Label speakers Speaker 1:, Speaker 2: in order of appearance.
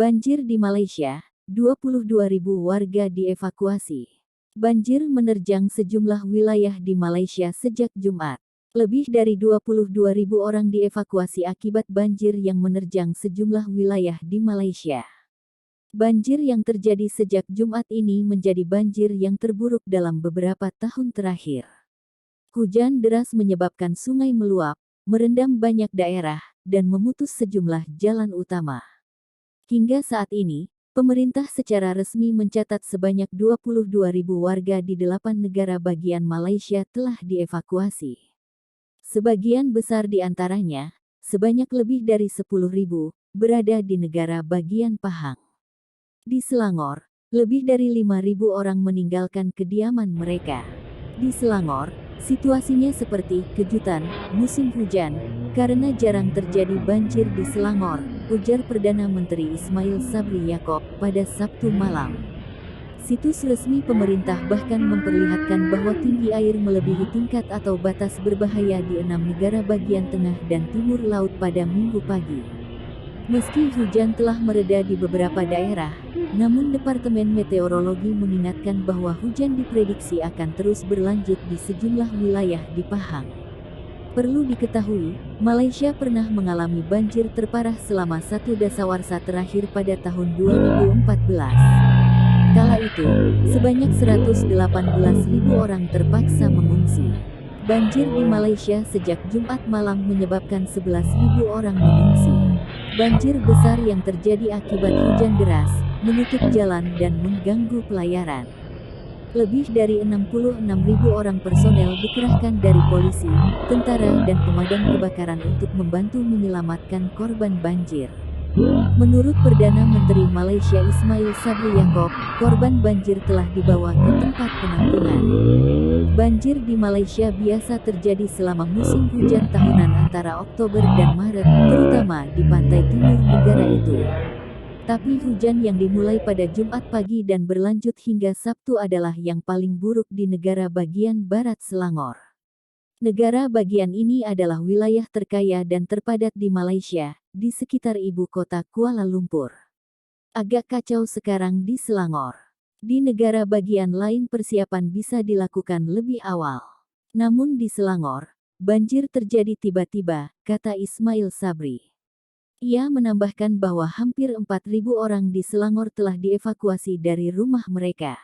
Speaker 1: Banjir di Malaysia, 22.000 warga dievakuasi. Banjir menerjang sejumlah wilayah di Malaysia sejak Jumat. Lebih dari 22.000 orang dievakuasi akibat banjir yang menerjang sejumlah wilayah di Malaysia. Banjir yang terjadi sejak Jumat ini menjadi banjir yang terburuk dalam beberapa tahun terakhir. Hujan deras menyebabkan sungai meluap, merendam banyak daerah, dan memutus sejumlah jalan utama. Hingga saat ini, pemerintah secara resmi mencatat sebanyak 22.000 warga di 8 negara bagian Malaysia telah dievakuasi. Sebagian besar di antaranya, sebanyak lebih dari 10.000, berada di negara bagian Pahang. Di Selangor, lebih dari 5.000 orang meninggalkan kediaman mereka. Di Selangor, situasinya seperti kejutan musim hujan, karena jarang terjadi banjir di Selangor, ujar Perdana Menteri Ismail Sabri Yaakob pada Sabtu malam. Situs resmi pemerintah bahkan memperlihatkan bahwa tinggi air melebihi tingkat atau batas berbahaya di 6 negara bagian tengah dan timur laut pada Minggu pagi. Meski hujan telah mereda di beberapa daerah, namun Departemen Meteorologi mengingatkan bahwa hujan diprediksi akan terus berlanjut di sejumlah wilayah di Pahang. Perlu diketahui, Malaysia pernah mengalami banjir terparah selama satu dasawarsa terakhir pada tahun 2014. Kala itu, sebanyak 118.000 orang terpaksa mengungsi. Banjir di Malaysia sejak Jumat malam menyebabkan 11.000 orang mengungsi. Banjir besar yang terjadi akibat hujan deras, menutup jalan dan mengganggu pelayaran. Lebih dari 66.000 orang personel dikerahkan dari polisi, tentara dan pemadam kebakaran untuk membantu menyelamatkan korban banjir. Menurut Perdana Menteri Malaysia Ismail Sabri Yaakob, korban banjir telah dibawa ke tempat penampungan. Banjir di Malaysia biasa terjadi selama musim hujan tahunan antara Oktober dan Maret, terutama di pantai timur negara itu. Tapi hujan yang dimulai pada Jumat pagi dan berlanjut hingga Sabtu adalah yang paling buruk di negara bagian barat Selangor. Negara bagian ini adalah wilayah terkaya dan terpadat di Malaysia, di sekitar ibu kota Kuala Lumpur. Agak kacau sekarang di Selangor. Di negara bagian lain persiapan bisa dilakukan lebih awal. Namun di Selangor, banjir terjadi tiba-tiba, kata Ismail Sabri. Ia menambahkan bahwa hampir 4.000 orang di Selangor telah dievakuasi dari rumah mereka.